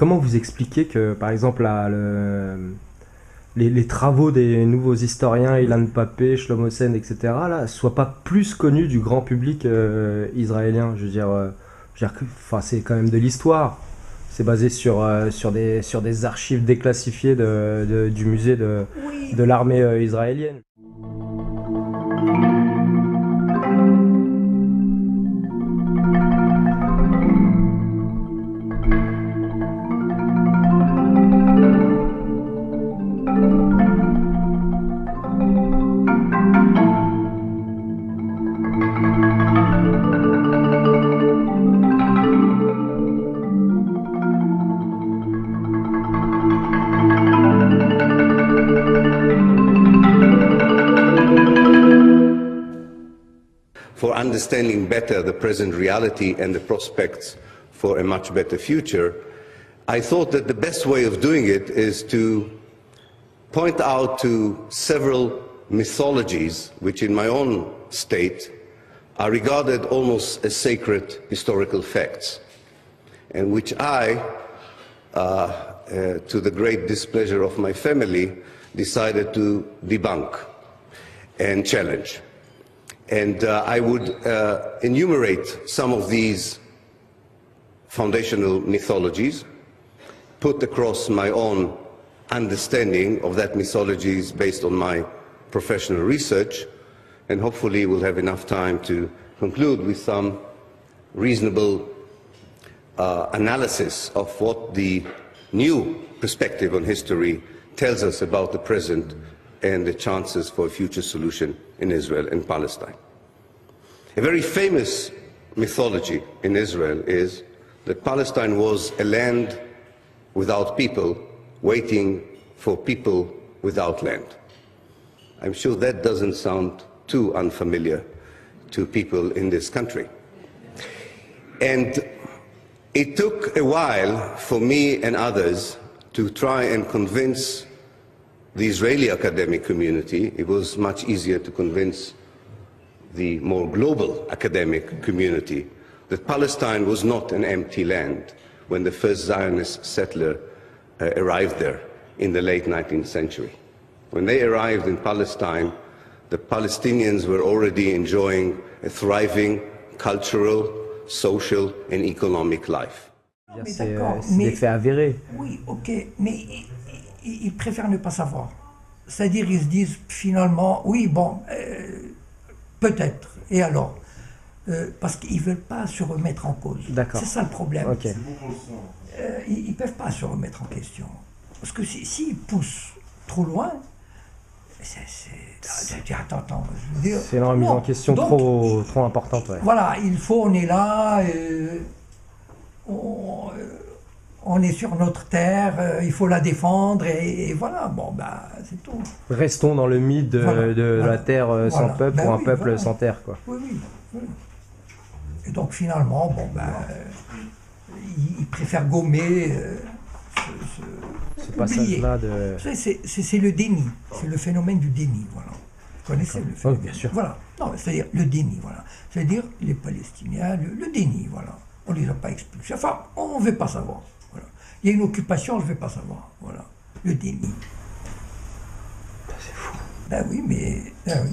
comment vous expliquez que, par exemple, les travaux des nouveaux historiens, Ilan Pappé, Shlomo Sen, etc., là, soient pas plus connus du grand public israélien? Enfin, c'est quand même de l'histoire. C'est basé sur des archives déclassifiées du musée Oui, de l'armée israélienne. For understanding better the present reality and the prospects for a much better future, I thought that the best way of doing it is to point out to several mythologies which in my own state are regarded almost as sacred historical facts, and which I, to the great displeasure of my family, decided to debunk and challenge. And I would enumerate some of these foundational mythologies, put across my own understanding of that mythologies based on my professional research, and hopefully we'll have enough time to conclude with some reasonable analysis of what the new perspective on history tells us about the present and the chances for a future solution in Israel and Palestine. A very famous mythology in Israel is that Palestine was a land without people, waiting for people without land. I'm sure that doesn't sound too unfamiliar to people in this country. And it took a while for me and others to try and convince the Israeli academic community. It was much easier to convince the more global academic community that Palestine was not an empty land when the first Zionist settler arrived there in the late 19th century. When they arrived in Palestine, the Palestinians were already enjoying a thriving cultural, social and economic life. mais C'est d'accord, c'est des faits avérés. oui, ok, mais ils préfèrent ne pas savoir. C'est-à-dire, ils se disent finalement, oui, bon, peut-être, et alors parce qu'ils ne veulent pas se remettre en cause. D'accord. C'est ça le problème. Ok. Ils ne peuvent pas se remettre en question. Parce que s'ils poussent trop loin, attends, je veux dire, C'est une remise non. en question Donc, trop importante. Ouais. Voilà, on est là, on est sur notre terre, il faut la défendre, et voilà, bon, bah, c'est tout. Restons dans le mythe de Voilà. la terre sans Voilà. peuple Ben ou un oui, peuple voilà. sans terre, quoi. Oui, oui, oui. Et donc finalement, bon, ben, ils préfèrent gommer Ce passage-là de... C'est le déni, c'est le phénomène du déni, voilà. Vous connaissez le phénomène? Oui, bien sûr. Voilà, non, c'est-à-dire le déni, voilà. C'est-à-dire les Palestiniens, le déni, voilà. On ne les a pas expulsés, enfin, on ne veut pas savoir, voilà. Il y a une occupation, je ne veux pas savoir, voilà. Le déni. C'est fou. Ben oui, mais... Ben oui.